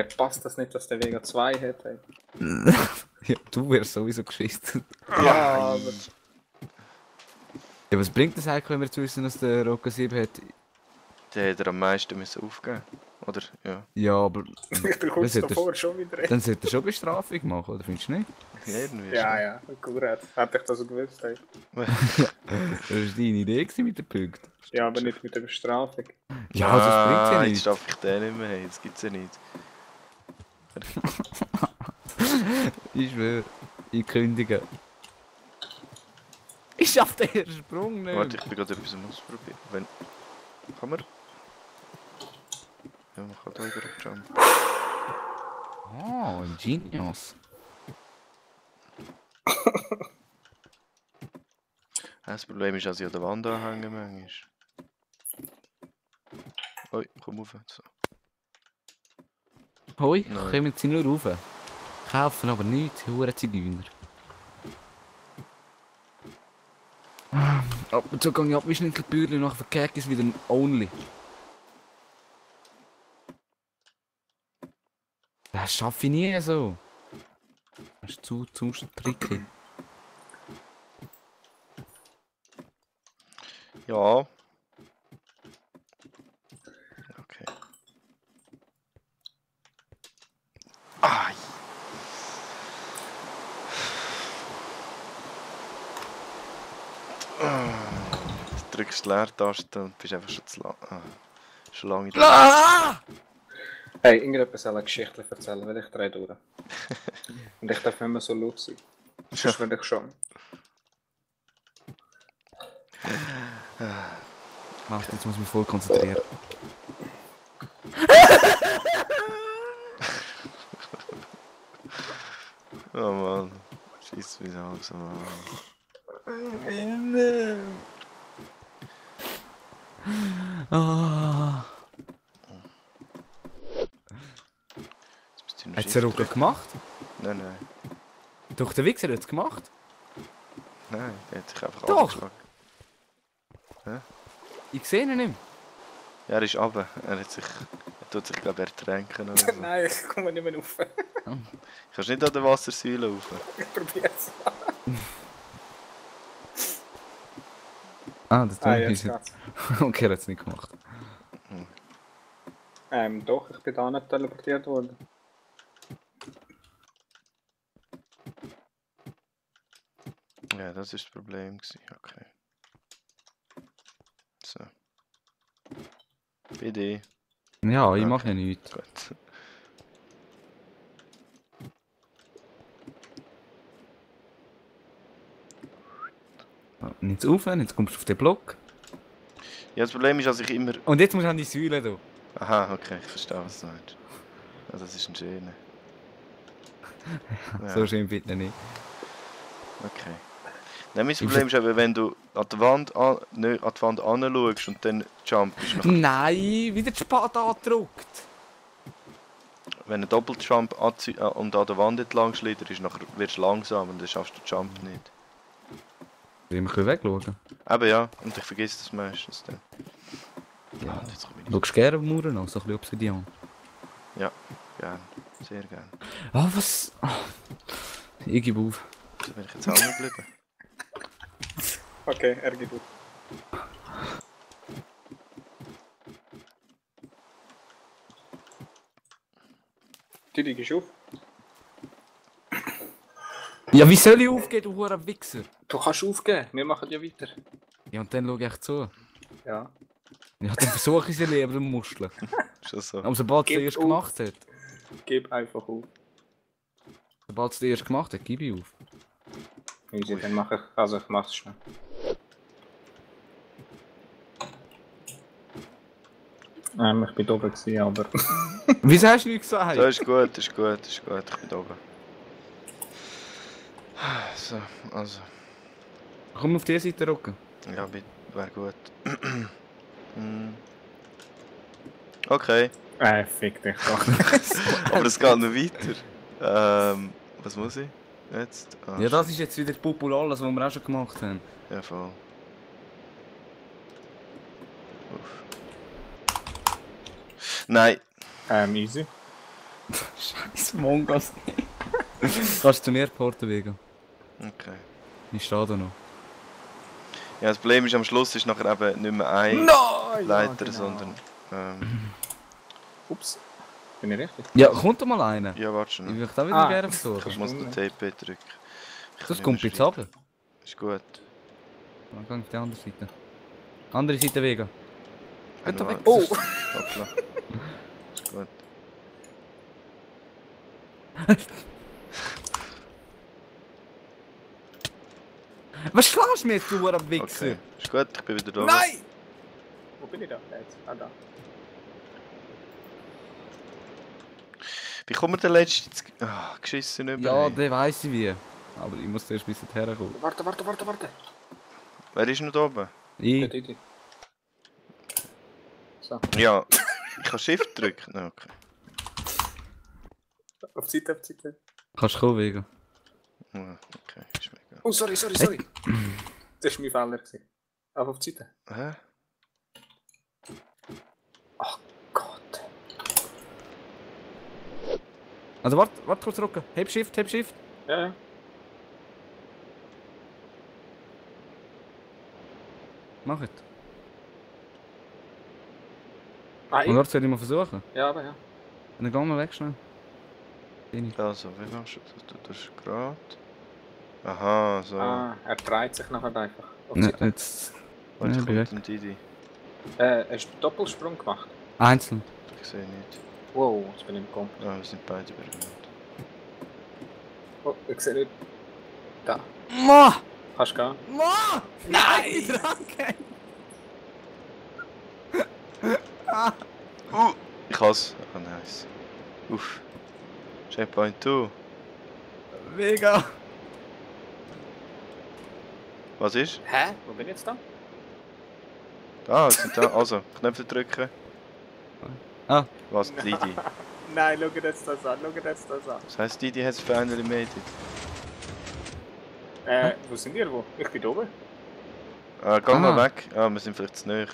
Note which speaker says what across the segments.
Speaker 1: mir passt das nicht, dass der Vega 2 hat. Ey.
Speaker 2: Ja, du wärst sowieso geschissen.
Speaker 1: Ja, aber...
Speaker 2: Ja, was bringt das eigentlich, wenn wir jetzt wissen, dass der Rocker 7 hat?
Speaker 3: Der hätte er am meisten müssen aufgeben. Oder? Ja.
Speaker 2: Ja, aber...
Speaker 1: Du kommst davor schon wieder rein.
Speaker 2: Dann sollte er schon Bestrafung machen, oder findest du nicht?
Speaker 3: Irgendwie
Speaker 1: Ja, ja, gut. Hätte ich das so gewusst. Ey.
Speaker 2: Das war deine Idee mit den Punkten.
Speaker 1: Ja, aber nicht mit der Bestrafung.
Speaker 2: Ja, das bringt ja
Speaker 3: Jetzt
Speaker 2: nichts.
Speaker 3: darf ich den nicht mehr haben, das gibt's ja nicht.
Speaker 2: Ich schwöre, ich kündige. Ich schaff den ersten Sprung nicht.
Speaker 3: Warte, ich bin gerade etwas am Ausprobieren. Wenn... Kann man? Ja, man kann da über jumpen.
Speaker 2: Oh, Genius.
Speaker 3: Das Problem ist, dass ich an der Wand anhänge manchmal. Oi, komm rauf. So.
Speaker 2: Hoi,
Speaker 3: Nein.
Speaker 2: kommen sie nur rauf. Kaufen aber nichts, hure Zigeuner. Ab und zu gehe ich ab wie Schnitzelbürli nach verkehrt ist wieder ein Only. Das schaffe ich nie so. Das ist zu tricky.
Speaker 3: Ja. Okay. Ai. Du drückst die Leertaste und bist einfach schon zu lang. Schon lange da.
Speaker 2: Ah!
Speaker 1: Hey, irgendjemand soll eine Geschichte erzählen, weil ich drehe durch. Und ich darf nicht mehr so laut sein. Sonst will ich schon.
Speaker 2: Warte, jetzt muss ich mich voll konzentrieren.
Speaker 3: Oh Mann. Scheiße, wie langsam, Mann.
Speaker 2: Ah.
Speaker 3: Jetzt bist du noch
Speaker 2: Hat es der Rucker gemacht?
Speaker 3: Nein, nein.
Speaker 2: Doch, der Wichser hat es gemacht.
Speaker 3: Nein, der hat sich einfach
Speaker 2: Doch.
Speaker 3: abgeschlagen.
Speaker 2: Ich sehe ihn nicht mehr.
Speaker 3: Ja, er ist runter. Er tut sich, glaube ich, ertränken oder so.
Speaker 1: Nein, ich komme nicht mehr rauf.
Speaker 3: Kannst nicht an der Wassersäule rauf.
Speaker 1: Ich probier's.
Speaker 2: Ah, das tut
Speaker 1: Jetzt
Speaker 2: ich.
Speaker 1: geht's.
Speaker 2: Okay, er hat es nicht gemacht.
Speaker 1: Doch, ich bin da nicht teleportiert worden.
Speaker 3: Ja, das ist das Problem gewesen. Okay. So. BD.
Speaker 2: Ja, ich
Speaker 3: Okay.
Speaker 2: mache ja nichts.
Speaker 3: Gut.
Speaker 2: Nicht aufhören, jetzt kommst du auf den Block.
Speaker 3: Ja, das Problem ist, dass ich immer...
Speaker 2: Und jetzt musst du an die Säule da.
Speaker 3: Aha, okay, ich verstehe, was du meinst. Ja, das ist ein schöner. Ja,
Speaker 2: So schön bitte nicht.
Speaker 3: okay. Nein, mein Problem ist eben, wenn du an die Wand anschaust und dann jumpst.
Speaker 2: Nein, wieder die Spade angedruckt.
Speaker 3: Wenn du Doppeljump und an der Wand entlang schlitterst, nachher wirst du langsam und dann schaffst du den Jump nicht.
Speaker 2: Wir können wegschauen.
Speaker 3: Eben ja, und ich vergesse das meistens dann.
Speaker 2: Ja.
Speaker 3: Und jetzt komme ich
Speaker 2: Du schaust gerne auf Mauern an, so ein bisschen Obsidian.
Speaker 3: Ja, gern. Sehr gern.
Speaker 2: Ah, was? Ah. Ich gebe auf.
Speaker 3: Da bin ich jetzt hängen geblieben.
Speaker 1: Okay, er geht auf. Du gehst auf.
Speaker 2: Ja, wie soll ich aufgehen, du verdammter Wichser?
Speaker 1: Du kannst aufgeben, wir machen ja weiter.
Speaker 2: Ja, und dann schaue ich echt zu.
Speaker 1: Ja.
Speaker 2: Ja, dann versuche ich sie lieber am Muscheln.
Speaker 3: Schon so.
Speaker 2: Aber sobald es
Speaker 1: Gib
Speaker 2: der erst
Speaker 1: auf.
Speaker 2: gemacht hat.
Speaker 1: Gib einfach auf.
Speaker 2: Sobald es der erst gemacht hat, gebe ich auf.
Speaker 1: Easy, dann mache ich. Also ich mach's schnell. Ich bin oben gewesen, aber.
Speaker 2: Wieso hast du nichts gesagt?
Speaker 3: So, ist gut, ist gut, ist gut. Ich bin da oben. So, also.
Speaker 2: Komm auf die Seite rücken.
Speaker 3: Ja, wäre gut. Hm. Okay,
Speaker 1: Fick dich doch.
Speaker 3: aber es geht noch weiter. Was muss ich? Jetzt? Ah,
Speaker 2: Ja, das ist jetzt wieder Popul alles, was wir auch schon gemacht haben.
Speaker 3: Ja, voll. Uff. Nein,
Speaker 1: Easy.
Speaker 2: Scheiße, Mongos. Kannst du mir porten, Vega?
Speaker 3: Okay.
Speaker 2: Ich stehe da noch.
Speaker 3: Ja, das Problem ist, am Schluss ist nachher eben nicht mehr ein
Speaker 1: Nein!
Speaker 3: Leiter,
Speaker 1: Ja, genau.
Speaker 3: sondern...
Speaker 1: Ups. Bin ich richtig?
Speaker 2: Ja, kommt doch mal einer.
Speaker 3: ja, warte
Speaker 2: Ich
Speaker 3: schon.
Speaker 2: will da wieder
Speaker 1: Ah.
Speaker 2: gerne
Speaker 3: Ich
Speaker 2: versuchen.
Speaker 3: muss den TP drücken. Ich
Speaker 2: Das
Speaker 3: kann
Speaker 2: kommt
Speaker 3: nicht
Speaker 2: jetzt
Speaker 3: mehr
Speaker 2: runter.
Speaker 3: schreiben. Ist gut.
Speaker 2: Dann gehe ich auf die andere Seite. Andere Seite, Vega. Geht doch weg.
Speaker 1: Oh!
Speaker 3: Hoppla. Ist gut.
Speaker 2: Was schlägst du mir jetzt, du am Wichser?
Speaker 3: Okay. Ist gut, ich bin wieder da.
Speaker 1: Nein! Wo bin ich da? Jetzt. Ah, da.
Speaker 3: Wie kommt mir der letzte... geschissen nicht
Speaker 2: Ja,
Speaker 3: mehr.
Speaker 2: der weiss ich wie. Aber ich muss zuerst bis dorthin kommen.
Speaker 1: Warte.
Speaker 3: Wer ist noch da oben?
Speaker 2: Ich?
Speaker 1: Die. So.
Speaker 3: Ja, ich kann Shift drücken. No, okay.
Speaker 1: Auf die Seite.
Speaker 2: Kannst du kommen, Vega?
Speaker 3: Okay, ist mega.
Speaker 1: Oh, sorry. Das war mein Fehler. Aber auf die Seite.
Speaker 3: Hä?
Speaker 1: Ach Gott.
Speaker 2: Also warte kurz zurück. Heb Shift.
Speaker 1: Ja.
Speaker 2: Mach es.
Speaker 1: Ah,
Speaker 2: Und dort soll ich mal versuchen.
Speaker 1: Ja, aber ja.
Speaker 2: Und dann gehen wir weg schnell. Bin ich.
Speaker 3: Also, wie machst du das? Das ist gerade. Aha, so.
Speaker 1: Ah, er dreht sich nachher einfach. Auf die
Speaker 2: Ne,
Speaker 1: Seite.
Speaker 2: jetzt.
Speaker 3: Warte,
Speaker 2: Ja, bin weg.
Speaker 3: kommt denn Didi?
Speaker 1: Hast du einen Doppelsprung gemacht?
Speaker 2: Einzeln.
Speaker 3: Ich sehe nicht.
Speaker 1: Wow, jetzt bin ich im Komp.
Speaker 3: Ah, wir sind beide berührt.
Speaker 1: Oh, ich sehe nicht. Da.
Speaker 2: Ma!
Speaker 1: Kannst du gehen?
Speaker 2: Ma! Nein! Danke!
Speaker 3: Ich has. Ah, nice. Uff. Checkpoint 2.
Speaker 2: Mega!
Speaker 3: Was ist?
Speaker 1: Hä? Wo bin ich jetzt da?
Speaker 3: Ah, jetzt sind da. Also, Knöpfe drücken.
Speaker 2: Ah.
Speaker 3: Was, Didi?
Speaker 1: Nein, schau dir jetzt das an.
Speaker 3: Das heisst, Didi has finally made it.
Speaker 1: Wo sind ihr? Wo? Ich bin da oben.
Speaker 3: Ah, geh mal
Speaker 2: Ah.
Speaker 3: weg. Ah, wir sind vielleicht zu nahe.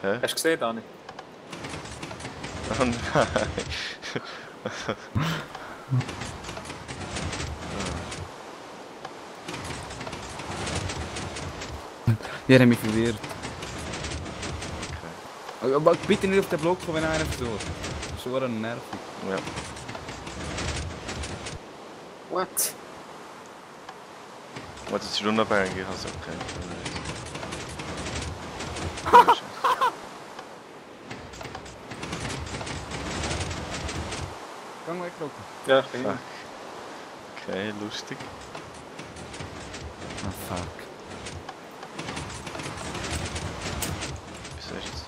Speaker 3: Hä?
Speaker 1: Hast du gesehen, Dani?
Speaker 3: Oh nein.
Speaker 2: Die haben mich verwirrt. Aber bitte nicht auf den Block kommen, wenn einer versucht. Das ist schon nervig.
Speaker 3: Ja.
Speaker 1: What?
Speaker 3: Oh, das ist unabhängig, also okay.
Speaker 2: Gang weg, Block.
Speaker 1: Ja, ich bin
Speaker 3: Fuck. Okay, lustig.
Speaker 2: Ah, fuck.
Speaker 3: Wieso ist das?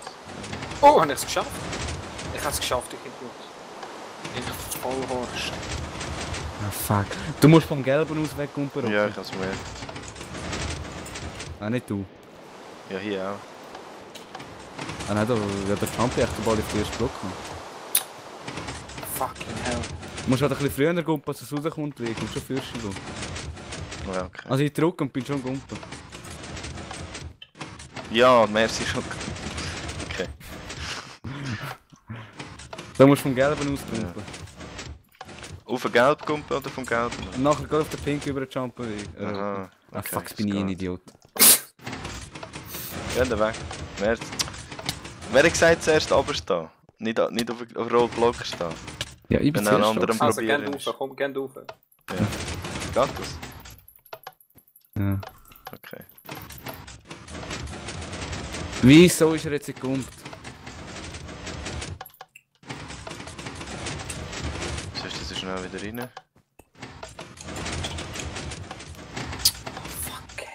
Speaker 1: Oh, habe ich es geschafft? Ich habe es geschafft, ich Idiot. Ich Vollhorst.
Speaker 2: Ah, fuck. Du musst vom Gelben aus wegkumpen.
Speaker 3: Ja, ich hab's gemerkt.
Speaker 2: Ah, nicht du.
Speaker 3: Ja, hier auch.
Speaker 2: Ah, nein, da wird der Champi echt den Ball auf den ersten Block kommen.
Speaker 1: Fucking hell.
Speaker 2: Du musst halt ein bisschen früher kumpen, als es rauskommt, wie ich schon Fürsten gehen.
Speaker 3: Ja, okay.
Speaker 2: Also ich drücke und bin schon kumpen.
Speaker 3: Ja, merci schon. Okay.
Speaker 2: Da musst du vom Gelben aus kumpen.
Speaker 3: Auf den Gelb kommt oder vom Gelben?
Speaker 2: Und nachher geht auf den Pink über den Jumper.
Speaker 3: Aha.
Speaker 2: Ah, fuck, jetzt bin ich ein Idiot.
Speaker 3: Ja, dann weg. Wer hat gesagt, zuerst runterstehen? Nicht auf dem Rollblock stehen.
Speaker 2: Ja, ich bin
Speaker 3: Wenn ein
Speaker 2: zuerst
Speaker 3: anderer
Speaker 2: schon.
Speaker 1: Also,
Speaker 3: probieren
Speaker 1: geh
Speaker 3: ist.
Speaker 1: rauf, komm, geh rauf.
Speaker 3: Ja. Geht das?
Speaker 2: Ja.
Speaker 3: Okay.
Speaker 2: Wieso ist er jetzt gekumpt?
Speaker 3: So ist das so schnell wieder rein.
Speaker 1: Fuck.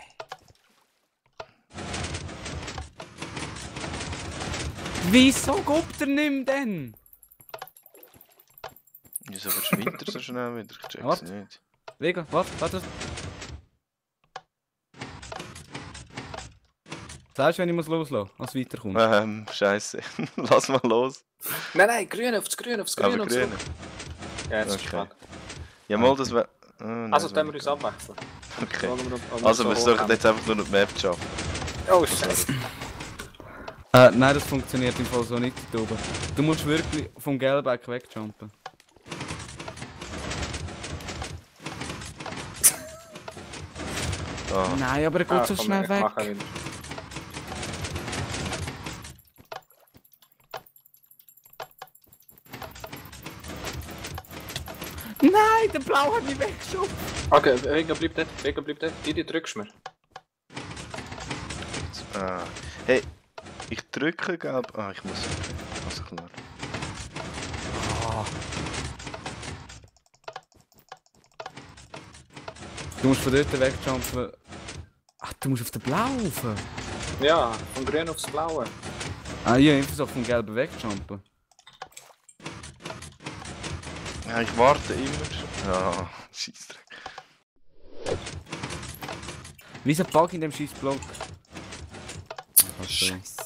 Speaker 2: Wieso kommt er nicht mehr denn?
Speaker 3: Wieso verschwindet er so schnell wieder? Ich check's
Speaker 2: Warte.
Speaker 3: nicht.
Speaker 2: Vega, warte. Sagst du, wenn ich loslassen muss, als es weiterkommt?
Speaker 3: Scheiße. Lass mal los.
Speaker 1: Nein, grün, aufs Grün.
Speaker 3: Aber
Speaker 1: und
Speaker 3: grün.
Speaker 1: so. Ja, jetzt ist
Speaker 3: Okay.
Speaker 1: spannend.
Speaker 3: Ja, mal das wäre. nein,
Speaker 1: Also,
Speaker 3: das
Speaker 1: dann
Speaker 3: wär
Speaker 1: wir uns abwechseln.
Speaker 3: Okay.
Speaker 1: Schauen wir, ob wir
Speaker 3: Also,
Speaker 1: so
Speaker 3: wir
Speaker 1: hoch
Speaker 3: sollten
Speaker 1: haben.
Speaker 3: jetzt einfach nur noch die Map schaffen.
Speaker 1: Oh, Scheiße.
Speaker 2: Nein, das funktioniert im Fall so nicht da oben. Du musst wirklich vom Gelbeck wegjumpen.
Speaker 3: Ah,
Speaker 2: Nein, aber er geht so
Speaker 1: komm,
Speaker 2: schnell
Speaker 1: ich
Speaker 2: weg.
Speaker 1: mache wieder.
Speaker 2: Nein, der Blau hat mich weggeschoben.
Speaker 1: Okay, Vega bleibt dort. Die drückst du mir.
Speaker 3: hey, ich drücke, glaub. Ah, ich muss. Also klar.
Speaker 2: Du musst von dort wegjumpen. Ach, du musst auf den Blau rauf.
Speaker 1: Ja, von grün aufs blaue.
Speaker 2: Ah, ja, einfach so vom Gelben wegjumpen.
Speaker 3: Ja, ich warte immer. Ja, Scheissdreck.
Speaker 2: Wieso Bug in dem scheiß Block? Scheiße.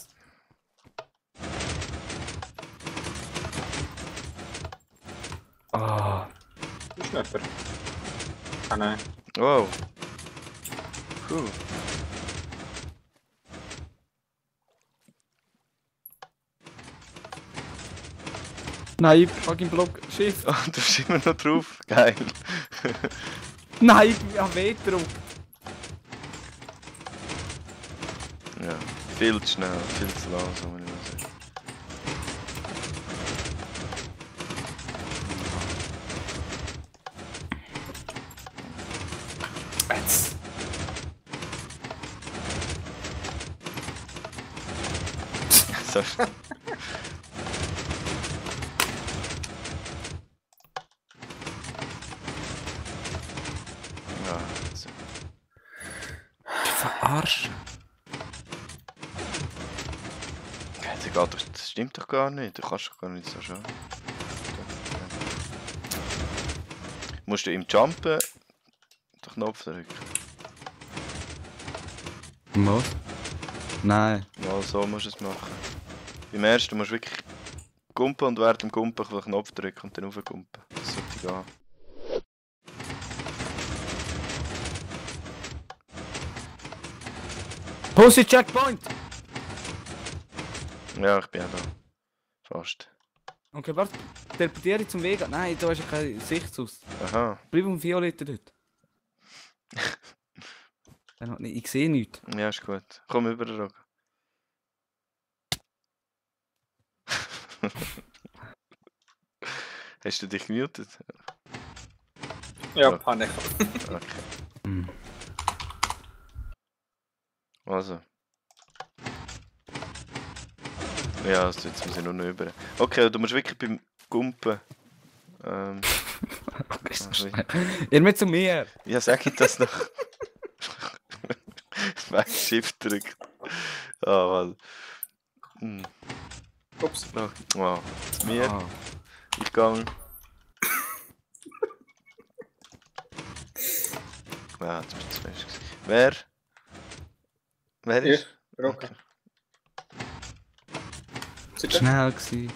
Speaker 2: Ah.
Speaker 1: Ist nicht jemand? Ah nein.
Speaker 3: Wow. Puh.
Speaker 2: Nein, fucking Block, Schiff.
Speaker 3: Oh, du bist immer noch drauf. Geil.
Speaker 2: Nein, ich habe weh gedrückt.
Speaker 3: Ja, viel zu schnell, viel zu langsam, muss ich mal sagen.
Speaker 1: Jetzt.
Speaker 3: So. Ja, so.
Speaker 2: Verarsch.
Speaker 3: Das stimmt doch gar nicht, du kannst doch gar nicht so schauen. Musst du im Jumpen den Knopf drücken?
Speaker 2: Was? Nein.
Speaker 3: Ja, so musst du es machen. Beim ersten musst du wirklich gumpen und während dem Gumpen den Knopf drücken und dann raufgumpen. Das sollte gehen.
Speaker 2: Pussy Checkpoint!
Speaker 3: Ja, ich bin auch da. Fast.
Speaker 2: Okay, warte. Teleportiere zum Weg. Nein, da ist ja keine Sicht aus.
Speaker 3: Aha.
Speaker 2: Bleib um Violette dort. Ich sehe nichts.
Speaker 3: Ja, ist gut. Komm über den Rock. Hast du dich gemutet?
Speaker 1: Ja,
Speaker 3: Ja.
Speaker 1: Panik.
Speaker 3: Okay.
Speaker 2: Hm.
Speaker 3: Also. Ja, also jetzt muss ich nur noch über. Okay, du musst wirklich beim Gumpen.
Speaker 2: Okay, so
Speaker 3: Ach,
Speaker 2: schnell. Ihr mit zu mir.
Speaker 3: Ja, sag ich das noch? Weg Shift drückt. Ah, weil. Hm.
Speaker 1: Ups.
Speaker 3: Oh, wow. Mir.
Speaker 2: Ah.
Speaker 3: Ich gang. Ja, jetzt bist du zuerst gewesen. Wer? Wer ist?
Speaker 1: Ich. Rocker. Sicher?
Speaker 2: Schnell gsi.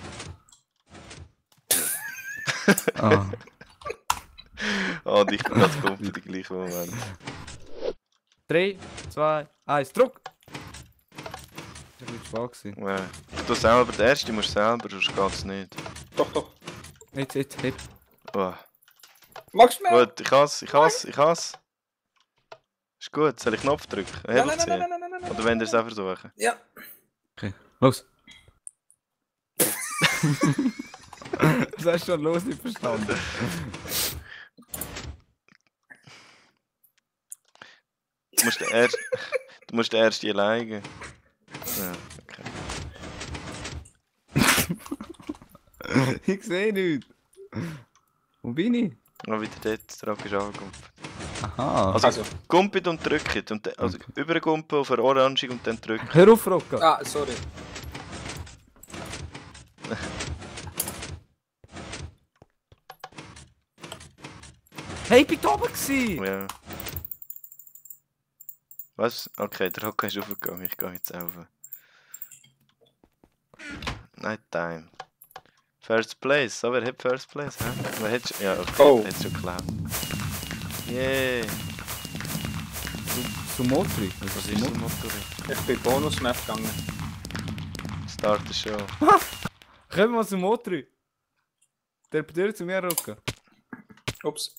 Speaker 2: Ah.
Speaker 3: Oh, und ich bin gerade gekommen im gleichen Moment.
Speaker 2: 3, 2, 1, Druck! Das war ein bisschen schwach gewesen.
Speaker 3: Ja. Ich tue selber, der erste musst du selber, sonst geht's nicht.
Speaker 1: Doch.
Speaker 3: Ah.
Speaker 2: Jetzt, hip.
Speaker 3: Oh.
Speaker 1: Magst du mehr?
Speaker 3: Gut, ich hasse. Ist gut, soll ich Knopf drücken?
Speaker 1: Nein.
Speaker 3: Oder wenn ihr es auch versuchen?
Speaker 1: Ja.
Speaker 2: Okay, los! Das hast du schon los nicht verstanden.
Speaker 3: Du musst den ersten alleine. Ja, okay.
Speaker 2: Ich sehe nichts. Wo bin ich?
Speaker 3: Und wieder dort, der Rock ist angegumpft.
Speaker 2: Aha.
Speaker 1: Also.
Speaker 3: Gumpet und drückt. Und also
Speaker 2: Okay.
Speaker 3: übergumpen auf eine Orange und dann drücken.
Speaker 2: Hör auf, Rocco.
Speaker 1: Ah, sorry.
Speaker 2: Hey, ich bin da oben gewesen.
Speaker 3: Ja. Was? Okay, der Rock ist aufgegangen, ich gehe jetzt rauf. Night time. First place, so wer hat First place? Hä? Wer hat schon? Ja, okay,
Speaker 1: Oh.
Speaker 3: hat schon geklaut. Yeah!
Speaker 2: Zum Motor.
Speaker 3: Was ist so Motorrad?
Speaker 1: Ich bin Bonus-Map gegangen.
Speaker 3: Start ist schon.
Speaker 2: Kommen wir zum Motor. Der Pedür zu mir rücken.
Speaker 1: Ups.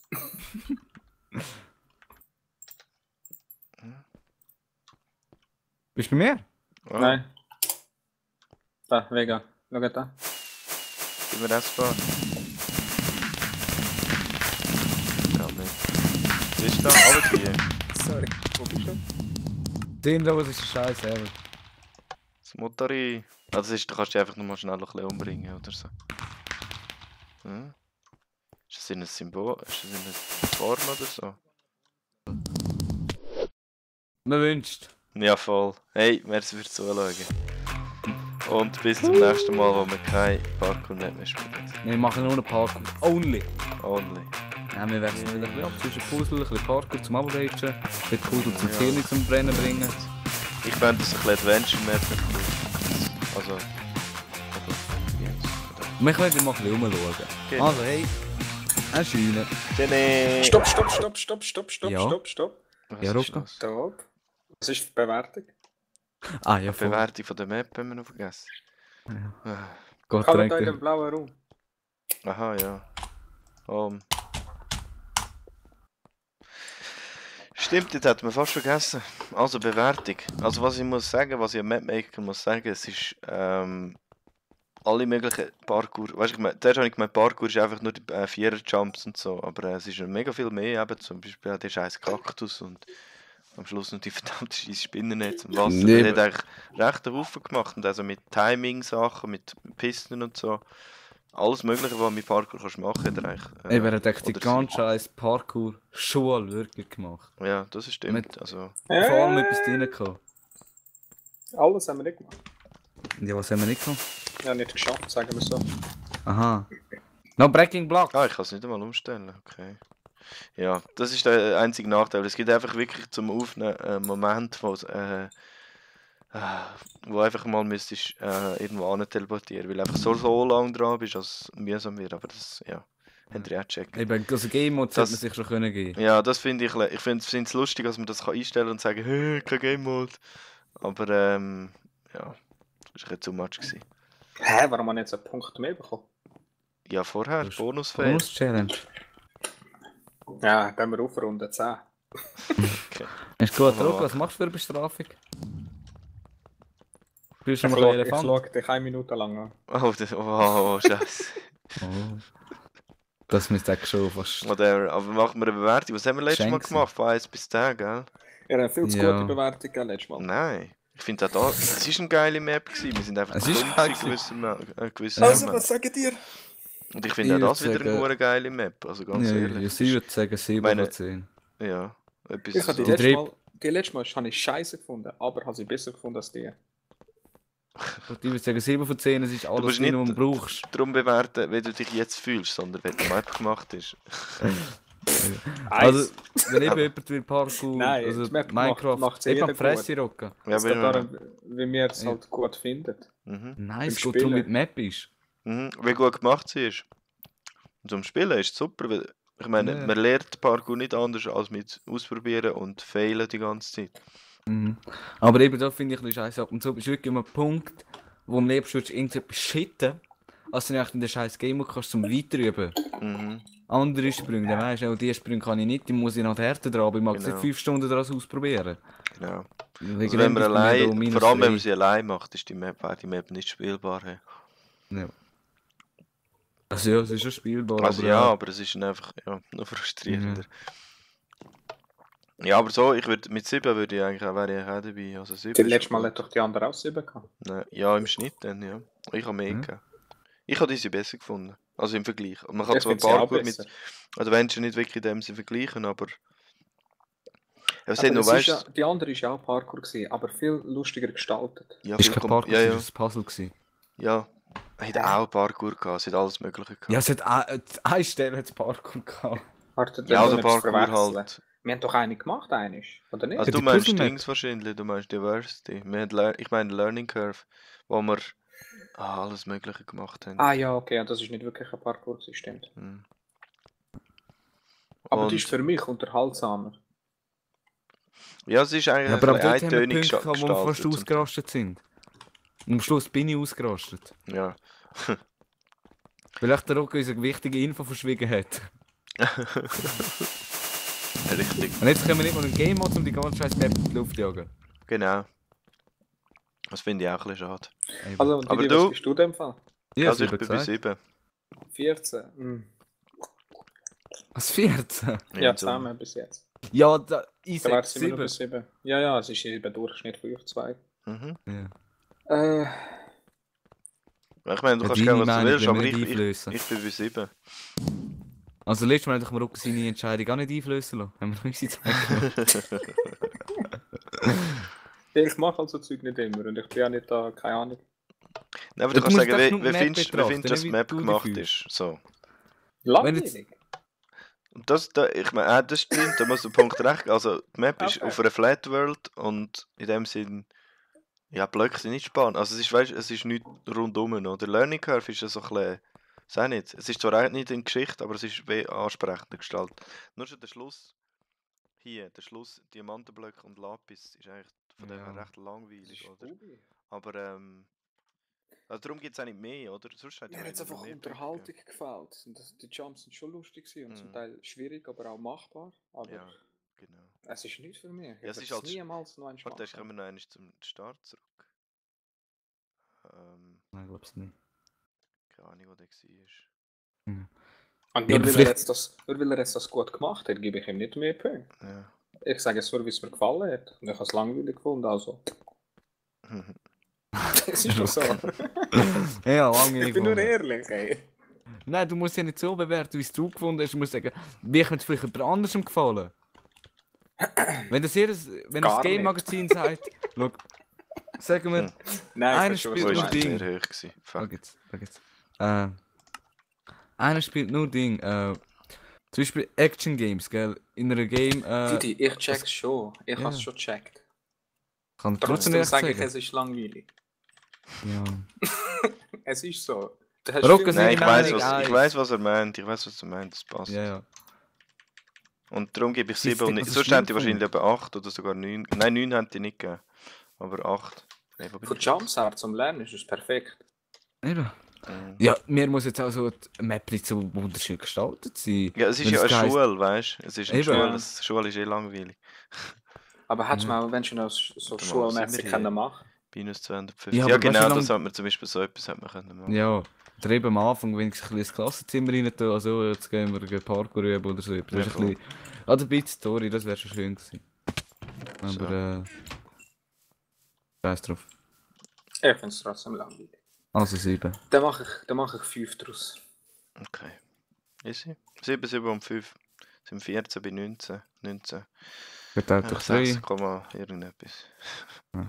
Speaker 2: Bist du bei mir?
Speaker 3: Ah,
Speaker 1: Nein. Da, Vega. Schau da.
Speaker 3: Gib mir das fahren. Ja, nicht. Was ist da? Alle hier.
Speaker 1: Sorry. Wo bist du?
Speaker 2: Sinnlos ist ein Scheiß, ehrlich.
Speaker 3: Das Motori. Ah, das ist, du kannst dich einfach nur mal schnell ein bisschen umbringen oder so. Hm? Ist das in ein Symbol? Ist das in eine Form oder so?
Speaker 2: Man wünscht.
Speaker 3: Ja, voll. Hey, merci fürs Zuschauen. Und bis zum nächsten Mal, wo wir kein Parkour mehr spielen.
Speaker 2: Wir machen nur einen Parkour. Only.
Speaker 3: Only.
Speaker 2: Ja, wir wechseln wieder ein bisschen ab zwischen Puzzle, ein bisschen Parkour zum Updaten, ein bisschen Puzzle zum Hirn zum Brennen bringen.
Speaker 3: Ich fände das ein bisschen Adventure-Map cool. Also.
Speaker 2: Wir können wieder mal ein bisschen rumschauen.
Speaker 3: Genau.
Speaker 2: Also hey, eine Scheune.
Speaker 3: Jenny!
Speaker 1: Stopp.
Speaker 2: Ja.
Speaker 1: Stopp.
Speaker 3: Was
Speaker 2: Ja,
Speaker 3: ist
Speaker 2: Rocco.
Speaker 3: das?
Speaker 1: Stopp. Was ist die Bewertung?
Speaker 2: Ah ja,
Speaker 3: Die
Speaker 2: voll.
Speaker 3: Bewertung von der Map haben wir noch vergessen.
Speaker 2: Ja.
Speaker 3: Ah.
Speaker 2: Gott
Speaker 1: Kann
Speaker 2: drängt
Speaker 1: da in
Speaker 2: dich.
Speaker 1: den blauen Raum?
Speaker 3: Aha, ja. Stimmt, jetzt hat man fast vergessen. Also Bewertung. Also was ich muss sagen, was ich am Mapmaker muss sagen, es ist alle möglichen Parkour. Weißt du, zuerst habe ich gemeint, Parkour ist einfach nur die Vierer-Jumps und so, aber es ist mega viel mehr, eben zum Beispiel auch der scheiß Kaktus und am Schluss noch die verdammte scheiß Spinnennetz im Wasser.
Speaker 2: Nee,
Speaker 3: Der hat eigentlich recht einen Haufen gemacht und also mit Timing-Sachen, mit Pisten und so. Alles mögliche, was mit Parkour kannst machen, hat er eigentlich.
Speaker 2: Ey, wer hat echt die
Speaker 3: oder
Speaker 2: ganze scheiß Parkour-Schule wirklich gemacht?
Speaker 3: Ja, das stimmt.
Speaker 2: Mit-
Speaker 3: Also,
Speaker 2: Vor allem etwas drin gehabt.
Speaker 1: Alles haben wir nicht gemacht.
Speaker 2: Ja, was haben wir nicht gemacht?
Speaker 1: Ja, nicht geschafft, sagen wir so.
Speaker 2: Aha. No Breaking Block!
Speaker 3: ich kann es nicht einmal umstellen, okay. Ja, das ist der einzige Nachteil. Es gibt einfach wirklich zum Aufnehmen einen Moment, wo einfach mal müsstest irgendwo hin teleportieren, weil einfach so lang dran bist, dass es mühsam wird, aber das, ja, habt ihr auch gecheckt.
Speaker 2: Eben, also Game-Mode
Speaker 3: Das-
Speaker 2: hätte man sich schon können geben.
Speaker 3: Ja, das finde ich finde es lustig, dass man das kann einstellen und sagen, hey, kein Game Mode. Aber, ja, das war ein bisschen too much gewesen.
Speaker 1: Hä, warum haben wir jetzt einen Punkt mehr bekommen?
Speaker 3: Ja, vorher,
Speaker 2: Das ist
Speaker 3: Bonusfeld.
Speaker 2: Bonus-Challenge.
Speaker 1: Ja, gehen wir auf Runde 10.
Speaker 2: Ist gut,
Speaker 3: Oh.
Speaker 2: Rocco, was machst du für eine Bestrafung? Spielst du
Speaker 1: Ich
Speaker 2: mal ein
Speaker 1: schaue
Speaker 2: Elefant?
Speaker 1: dich 1 Minute lang an.
Speaker 3: Oh, Scheiße.
Speaker 2: Oh. Das müsste eigentlich schon fast...
Speaker 3: Whatever. Aber machen wir eine Bewertung. Was haben wir letztes Mal
Speaker 2: Schenken.
Speaker 3: gemacht? Von 1 bis 10, gell?
Speaker 1: Ihr habt viel zu
Speaker 2: Ja.
Speaker 1: gute Bewertung gegeben letztes Mal.
Speaker 3: Nein. Ich finde auch da, es ist eine geile Map gewesen. Wir sind einfach
Speaker 2: Es ist
Speaker 3: dumm
Speaker 2: geil
Speaker 3: gewesen, gewissen
Speaker 1: Also,
Speaker 3: Moment.
Speaker 1: was sagt ihr?
Speaker 3: Und ich finde
Speaker 2: Ich
Speaker 3: auch das
Speaker 2: würd
Speaker 3: wieder eine
Speaker 2: sagen-
Speaker 3: hure geile Map. Also ganz
Speaker 2: Ja,
Speaker 3: ehrlich.
Speaker 2: ich würde sagen 7
Speaker 3: meine-
Speaker 2: von 10.
Speaker 3: Ja. Etwas
Speaker 1: Ich habe
Speaker 3: so.
Speaker 1: die letzte Mal habe ich scheiße gefunden, aber habe sie besser gefunden als die.
Speaker 2: Ich würde sagen 7 von 10, es ist alles
Speaker 3: musst
Speaker 2: drin, was
Speaker 3: nicht-
Speaker 2: du brauchst.
Speaker 3: Darum bewerten, wie du dich jetzt fühlst, sondern wie die Map gemacht ist.
Speaker 2: Also, wenn eben jemand will Parkour,
Speaker 1: Nein,
Speaker 2: also
Speaker 1: die Map
Speaker 2: Minecraft,
Speaker 1: macht's
Speaker 2: eben
Speaker 1: jeder
Speaker 2: am Fresse rocken.
Speaker 3: Ja,
Speaker 1: Es geht
Speaker 3: wenn
Speaker 1: darum, wie wir es
Speaker 2: Ja.
Speaker 1: halt gut finden.
Speaker 3: mhm.
Speaker 2: Nein, es
Speaker 1: Im
Speaker 2: geht darum, wie
Speaker 1: Spielen.
Speaker 2: die Map ist.
Speaker 3: Mhm. Wie gut gemacht sie ist. Und zum Spielen ist es super, weil ich meine,
Speaker 2: Ja.
Speaker 3: man lernt Parkour nicht anders als mit Ausprobieren und Failen die ganze Zeit.
Speaker 2: Mhm. Aber eben da finde ich ein scheiße ab und zu bist du wirklich immer ein Punkt, wo am liebsten würdest du irgendetwas shitten, als du nicht in den scheiß Game Mode kannst zum Weiterüben.
Speaker 3: Mhm.
Speaker 2: Andere Sprünge, dann weisst du, die Sprünge kann ich nicht, die muss ich noch härter dran, aber ich mag es
Speaker 3: Genau.
Speaker 2: nicht 5 Stunden daraus ausprobieren.
Speaker 3: Genau.
Speaker 2: Wegen
Speaker 3: Also
Speaker 2: dem
Speaker 3: wenn man
Speaker 2: bist du mir da
Speaker 3: allein,
Speaker 2: minus
Speaker 3: vor allem wenn man
Speaker 2: 3.
Speaker 3: sie allein macht, ist wäre die Map nicht spielbar. Hey.
Speaker 2: Ja. Also ja, es ist schon spielbar,
Speaker 3: Also
Speaker 2: aber
Speaker 3: ja, aber es ist dann einfach noch frustrierender. Ja, aber so, mit 7 wäre ich auch dabei. Also 7
Speaker 1: Das
Speaker 3: ist
Speaker 1: letzte Mal
Speaker 3: gut.
Speaker 1: hat doch die andere auch 7 gehabt.
Speaker 3: Nein, ja, im Schnitt dann, ja. Ich habe mehr
Speaker 2: Mhm.
Speaker 3: gegeben. Ich habe diese besser gefunden. Also im Vergleich. Man kann
Speaker 1: Ich
Speaker 3: zwar
Speaker 1: finde sie auch
Speaker 3: Parkour
Speaker 1: besser.
Speaker 3: mit Adventure nicht wirklich in dem Sinne vergleichen, aber... Ja, es
Speaker 1: Aber
Speaker 3: hat noch,
Speaker 1: es ist
Speaker 3: weißt
Speaker 1: ja, die andere war ja auch Parkour, gewesen, aber viel lustiger gestaltet.
Speaker 3: ja,
Speaker 2: ist kein Parkour,
Speaker 3: ja,
Speaker 2: es
Speaker 3: ja,
Speaker 2: ist ein Puzzle gewesen.
Speaker 3: ja. Es hat auch Parkour gehabt, es hat alles Mögliche gehabt.
Speaker 2: Ja, es hat eine Stelle hat Parkour gehabt.
Speaker 1: Warte,
Speaker 3: Ja, also
Speaker 1: dann etwas
Speaker 3: Parkour
Speaker 1: verwechseln.
Speaker 3: halt.
Speaker 1: Wir haben doch eine gemacht, eigentlich, oder nicht?
Speaker 3: Also
Speaker 2: die
Speaker 3: du meinst
Speaker 2: Puzzle-Map.
Speaker 3: Dings wahrscheinlich, du meinst Diversity. Wir haben ich meine Learning Curve, wo wir alles Mögliche gemacht haben.
Speaker 1: Ah ja, okay, das ist nicht wirklich ein Parkour, das stimmt.
Speaker 3: Hm.
Speaker 1: Aber
Speaker 3: Und-
Speaker 1: die ist für mich unterhaltsamer.
Speaker 3: Ja, es ist eigentlich
Speaker 2: Ja, aber ab
Speaker 3: ein
Speaker 2: dort haben wir
Speaker 3: eintönig
Speaker 2: Punkte gehabt, wo wir fast
Speaker 3: gestaltet.
Speaker 2: ausgerastet sind. Und am Schluss bin ich ausgerastet.
Speaker 3: Ja.
Speaker 2: Weil echt der Rocco unsere wichtige Info verschwiegen hat.
Speaker 3: Richtig.
Speaker 2: Und jetzt können wir nicht mal ein Game Mode, um die ganze scheiß Map in die Luft zu jagen.
Speaker 3: Genau. Das finde ich auch ein bisschen schade.
Speaker 2: Eben.
Speaker 1: Also,
Speaker 3: Aber
Speaker 1: Didi,
Speaker 3: du-
Speaker 1: was bist du in dem Fall?
Speaker 2: Ja,
Speaker 3: Also ich
Speaker 2: 7
Speaker 3: bin bei
Speaker 2: gesagt.
Speaker 3: 7.
Speaker 1: 14. Hm.
Speaker 2: Was 14?
Speaker 1: Ja, zusammen bis jetzt.
Speaker 2: Ja, ich
Speaker 1: Da
Speaker 2: sag
Speaker 1: wär's immer noch
Speaker 2: 7.
Speaker 1: bis 7. Ja, es ist eben Durchschnitt von euch zwei.
Speaker 3: Mhm.
Speaker 2: Ja.
Speaker 3: Ich meine, du
Speaker 2: Ja,
Speaker 3: kannst
Speaker 2: deine
Speaker 3: gerne was du
Speaker 2: Meinung
Speaker 3: willst,
Speaker 2: wollen
Speaker 3: aber
Speaker 2: wir
Speaker 3: ich
Speaker 2: nicht einflößen.
Speaker 3: bin bei 7.
Speaker 2: Also letztes Mal hat dem Rocco seine Entscheidung auch nicht einflößen lassen. Haben wir noch unsere Zeit gemacht.
Speaker 1: Ich mache also Zeug nicht immer und ich bin ja nicht da, keine Ahnung.
Speaker 3: Nein, aber
Speaker 2: Ja,
Speaker 3: du
Speaker 2: du
Speaker 3: kannst
Speaker 2: musst
Speaker 3: sagen,
Speaker 2: einfach nur
Speaker 3: wie
Speaker 2: die Map
Speaker 3: findest du,
Speaker 2: betrachten,
Speaker 3: dass die
Speaker 2: wie
Speaker 3: Map
Speaker 2: du dich
Speaker 3: gemacht
Speaker 2: fühlst.
Speaker 3: ist? So.
Speaker 1: Langweilig.
Speaker 3: Und ich meine, das stimmt, da muss der Punkt recht. Also, die Map ist
Speaker 1: Okay.
Speaker 3: auf einer Flat World und in dem Sinn, ja, Blöcke sind nicht spannend. Also, es ist nicht rundum. Oder Learning Curve ist ja so ein bisschen, sei nicht. Es ist zwar auch nicht in Geschichte, aber es ist wie ansprechender gestaltet. Nur schon der Schluss hier, der Schluss, Diamantenblöcke und Lapis ist eigentlich von dem her
Speaker 2: Ja.
Speaker 3: recht langweilig,
Speaker 1: Das ist
Speaker 3: oder?
Speaker 1: Bubi.
Speaker 3: Aber, also darum gibt es auch nicht mehr, oder? Sonst hätte
Speaker 1: Mir hat es einfach
Speaker 3: mehr
Speaker 1: Unterhaltung gefällt. Und die Jumps sind schon lustig gewesen und zum
Speaker 3: Mhm.
Speaker 1: Teil schwierig, aber auch machbar. Aber
Speaker 3: Blöcke. Ja, genau.
Speaker 1: es ist nichts für mich. Ich
Speaker 3: Ja, es
Speaker 1: würde
Speaker 3: ist
Speaker 1: es
Speaker 3: halt
Speaker 1: niemals noch einmal
Speaker 3: Warte, ich
Speaker 1: machen.
Speaker 3: komme noch einmal zum Start zurück.
Speaker 2: Nein, ich glaub's nicht.
Speaker 3: Keine Ahnung, wo der war.
Speaker 1: Und
Speaker 2: Ja,
Speaker 1: nur weil,
Speaker 2: vielleicht-
Speaker 1: nur weil er jetzt das gut gemacht hat, gebe ich ihm nicht mehr Punkte.
Speaker 3: Ja.
Speaker 1: Ich sage es nur, wie es mir gefallen hat. Und ich habe es langweilig gefunden, also. Es ist doch so.
Speaker 2: Ja, lange
Speaker 1: Ich
Speaker 2: nicht
Speaker 1: bin nur
Speaker 2: gewonnen.
Speaker 1: ehrlich, ey.
Speaker 2: Nein, du musst ja nicht so bewerten, wie es du gefunden hast. Du musst sagen, wie hat es vielleicht jemand anderem gefallen? Wenn das
Speaker 1: Gar
Speaker 2: Game
Speaker 1: nicht.
Speaker 2: Magazin sagt, schau, sagen wir,
Speaker 1: Nein,
Speaker 2: Einer
Speaker 1: ich verstehe,
Speaker 2: spielt
Speaker 3: Wo
Speaker 1: was
Speaker 3: ist
Speaker 2: nur
Speaker 1: du
Speaker 3: der
Speaker 1: meinst.
Speaker 2: Ding.
Speaker 3: sehr hoch gewesen?
Speaker 2: da
Speaker 3: Fuck.
Speaker 2: geht's. Einer spielt nur Ding, zum Beispiel Action Games, gell? In einer Game,
Speaker 1: Didi, ich check's schon. Ich
Speaker 2: ja.
Speaker 1: habe es schon gecheckt.
Speaker 2: kann ich trotzdem
Speaker 1: Trotzdem
Speaker 2: nicht
Speaker 1: sage ich,
Speaker 2: sagen.
Speaker 1: es ist langweilig.
Speaker 2: Ja.
Speaker 1: Es ist so. Du hast
Speaker 2: Rocco,
Speaker 1: viel
Speaker 2: seine
Speaker 3: Nein, ich
Speaker 1: mehr
Speaker 3: weiß,
Speaker 2: Meinung,
Speaker 1: Meinung.
Speaker 3: ich weiß, was er meint. Ich weiß, was er meint. Das passt.
Speaker 2: Ja, ja.
Speaker 3: Und darum gebe ich
Speaker 2: Sie
Speaker 3: 7 und nicht.
Speaker 2: also
Speaker 3: Sonst
Speaker 2: schlimm
Speaker 3: hätte ich wahrscheinlich etwa 8 oder sogar 9. Nein, 9 hätte ich nicht gegeben. Aber 8. Nein, wo bin
Speaker 1: Für
Speaker 3: ich
Speaker 1: Jumps her zum Lernen ist es perfekt.
Speaker 2: Eben.
Speaker 3: Mhm.
Speaker 2: Ja, mir muss jetzt auch so die Map nicht so wunderschön gestaltet sein.
Speaker 3: Ja, es ist
Speaker 2: Wenn
Speaker 3: ja
Speaker 2: es
Speaker 3: eine
Speaker 2: heisst-
Speaker 3: Schule, weißt du? Es ist eine
Speaker 2: Eben.
Speaker 3: Schule.
Speaker 1: Ja.
Speaker 3: Das Schule ist eh langweilig.
Speaker 1: Aber hättest du
Speaker 2: Ja.
Speaker 1: mal, wenn du noch so
Speaker 3: Warte mal,
Speaker 1: schulmäßig
Speaker 3: sind wir
Speaker 1: können
Speaker 3: hier?
Speaker 1: machen.
Speaker 3: Minus 250.
Speaker 2: Ja,
Speaker 3: Ja,
Speaker 2: aber weißt du,
Speaker 3: genau,
Speaker 2: wie
Speaker 3: das
Speaker 2: lang-
Speaker 3: hat man zum Beispiel so etwas hat man können machen.
Speaker 2: Ja, oder eben am Anfang, wenn ich ein bisschen ins Klassenzimmer rein tue, also jetzt gehen wir ein Parkour üben oder so. Das
Speaker 3: Ja,
Speaker 2: ist ein bisschen... Also ein bisschen Story, das wäre schon schön gewesen. Aber scheiß drauf.
Speaker 1: Ich finde es trotzdem langweilig.
Speaker 2: Also 7.
Speaker 1: Dann mache ich 5 draus.
Speaker 3: Okay. Easy. 7, 7 und 5. Sind 14 bei 19. 19.
Speaker 2: Verteilt durch
Speaker 3: 6,
Speaker 2: 3.
Speaker 3: irgendetwas.
Speaker 2: Ja.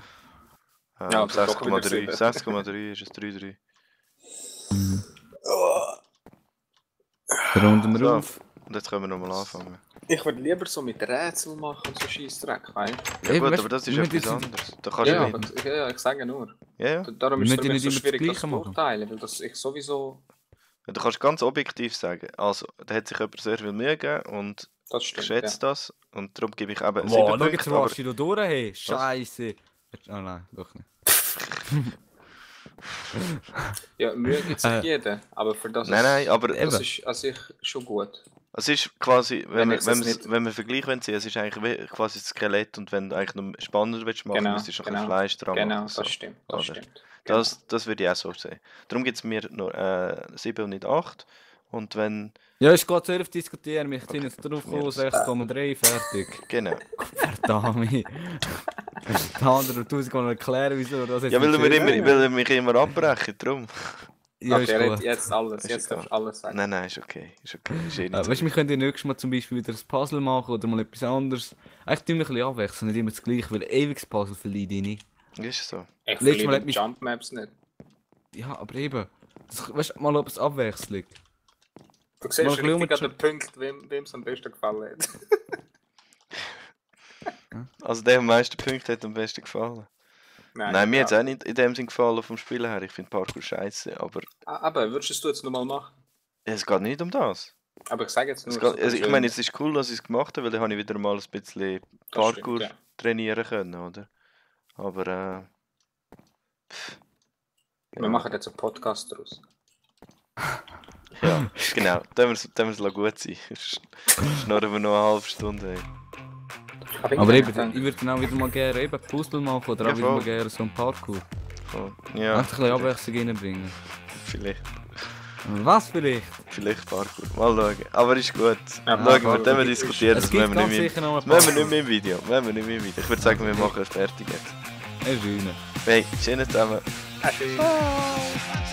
Speaker 1: Ja, aber doch wieder
Speaker 3: 6,3.
Speaker 1: 7.
Speaker 3: 6,3 ist es 3,3.
Speaker 2: Dann runden wir
Speaker 3: So.
Speaker 2: auf.
Speaker 3: Und jetzt können wir nochmal anfangen.
Speaker 1: Ich würde lieber so mit Rätsel machen und so Scheissdreck, weißt
Speaker 3: Ja
Speaker 2: Eben,
Speaker 3: gut,
Speaker 2: weißt
Speaker 3: aber das
Speaker 2: du,
Speaker 3: ist
Speaker 2: wir
Speaker 3: etwas
Speaker 2: müssen
Speaker 3: anderes. Da
Speaker 1: du?
Speaker 3: kannst
Speaker 1: Ja,
Speaker 3: du
Speaker 1: aber
Speaker 3: nicht...
Speaker 1: ich sage nur.
Speaker 3: Ja, ja.
Speaker 1: Darum ist
Speaker 2: Wir
Speaker 1: es für
Speaker 2: müssen
Speaker 1: mich so
Speaker 2: nicht immer das
Speaker 1: schwierig, das
Speaker 2: Gleiche
Speaker 1: zu
Speaker 2: machen.
Speaker 1: beurteilen, weil das ich sowieso...
Speaker 3: Ja, du kannst ganz objektiv sagen, also, da hat sich jemand sehr viel Mühe gegeben und
Speaker 1: Das
Speaker 3: ich
Speaker 1: stimmt,
Speaker 3: schätze das. Und darum gebe ich eben 7
Speaker 2: Wow, schau jetzt,
Speaker 3: Punkte.
Speaker 2: wo
Speaker 3: Aber
Speaker 2: hast du da durch, hey. Scheiße. Ah nein, doch nicht.
Speaker 1: Ja, Mühe gibt sich jeder, aber für das
Speaker 3: nein, aber
Speaker 2: eben.
Speaker 1: das ist an sich schon gut.
Speaker 3: es ist quasi,
Speaker 1: Wenn ich das
Speaker 3: wenn man Vergleich wollen sehen, es ist eigentlich quasi das Skelett und wenn du eigentlich noch spannender willst machen,
Speaker 1: Genau,
Speaker 3: müsstest du noch ein
Speaker 1: genau,
Speaker 3: Fleisch dran
Speaker 1: Genau,
Speaker 3: machen. So.
Speaker 1: das stimmt,
Speaker 3: oder?
Speaker 1: das stimmt. Genau.
Speaker 3: Das würde ich auch so sehen. Darum gibt es mir nur 7 und nicht 8. Und wenn...
Speaker 2: Ja, ich gehe zuerst diskutieren. Wir sind jetzt drauf
Speaker 3: Ja,
Speaker 2: gekommen, 6,3, fertig.
Speaker 3: Genau.
Speaker 2: Verdammt. Der andere tut noch erklären, wieso das jetzt
Speaker 3: Ja, weil
Speaker 2: nicht
Speaker 3: er
Speaker 2: zählt.
Speaker 3: weil er mich immer abbrechen, darum.
Speaker 2: Ja,
Speaker 1: Okay,
Speaker 2: ist
Speaker 1: er
Speaker 2: gut.
Speaker 1: hat jetzt alles,
Speaker 3: Ist
Speaker 1: jetzt
Speaker 3: egal.
Speaker 1: darfst du alles sagen.
Speaker 3: Nein, ist okay. Ist okay. Ist eh nicht
Speaker 2: Weißt du, wir können ja nächstes Mal zum Beispiel wieder ein Puzzle machen oder mal etwas anderes. Eigentlich tun wir ein bisschen abwechseln, nicht immer das gleiche, weil ewiges Puzzle verliere ich nicht.
Speaker 3: Ist so.
Speaker 1: Ich
Speaker 2: Letztes Mal
Speaker 1: verliere
Speaker 2: hat
Speaker 1: die
Speaker 2: mich-
Speaker 1: Jump Maps nicht.
Speaker 2: Ja, aber eben. Das, weißt du, mal ob es Abwechslung.
Speaker 1: Du
Speaker 2: Mal
Speaker 1: siehst
Speaker 2: ein bisschen
Speaker 1: richtig an
Speaker 2: umschauen.
Speaker 1: den Punkt, wem es am besten gefallen hat.
Speaker 3: Also der am meisten Punkte hat am besten gefallen. Nein, mir hat es auch nicht in dem Sinn gefallen vom Spiel her. Ich finde Parkour scheiße, aber
Speaker 1: Aber würdest du es jetzt nochmal machen?
Speaker 3: es geht nicht um das.
Speaker 1: Aber ich sage jetzt nur...
Speaker 3: Es geht,
Speaker 1: so
Speaker 3: also ich meine,
Speaker 1: persönlich.
Speaker 3: es ist cool, dass ich es gemacht habe, weil dann habe ich wieder mal ein bisschen
Speaker 1: Das
Speaker 3: Parkour
Speaker 1: stimmt, ja.
Speaker 3: trainieren können, oder? Aber
Speaker 1: Wir machen jetzt einen Podcast daraus.
Speaker 3: Ja, genau. Dann müssen wir es gut sein. Schnurren wir noch eine halbe Stunde. Ey.
Speaker 2: Aber eben, ich würde dann auch wieder mal gerne eben Puzzle machen oder
Speaker 3: Ja,
Speaker 2: auch wieder
Speaker 3: voll.
Speaker 2: mal gerne so ein Parkour.
Speaker 3: Voll.
Speaker 2: Ja,
Speaker 3: Ja,
Speaker 2: ein bisschen Abwechslung reinbringen.
Speaker 3: vielleicht.
Speaker 2: Was vielleicht?
Speaker 3: Vielleicht Parkour. Mal schauen. Aber ist gut.
Speaker 1: Ja,
Speaker 3: Schauen wir,
Speaker 1: Parkour
Speaker 3: dann
Speaker 1: ist-
Speaker 3: diskutieren.
Speaker 2: Es
Speaker 3: Das
Speaker 2: gibt
Speaker 3: müssen wir
Speaker 2: ganz
Speaker 3: nicht mehr.
Speaker 2: sicher noch ein
Speaker 3: Das müssen wir
Speaker 2: Parkour.
Speaker 3: nicht mehr im Video. Das müssen wir nicht mehr im Video. Ich würde sagen, wir machen es fertig jetzt.
Speaker 2: Schön.
Speaker 3: Hey, schönen zusammen.
Speaker 1: Tschüss.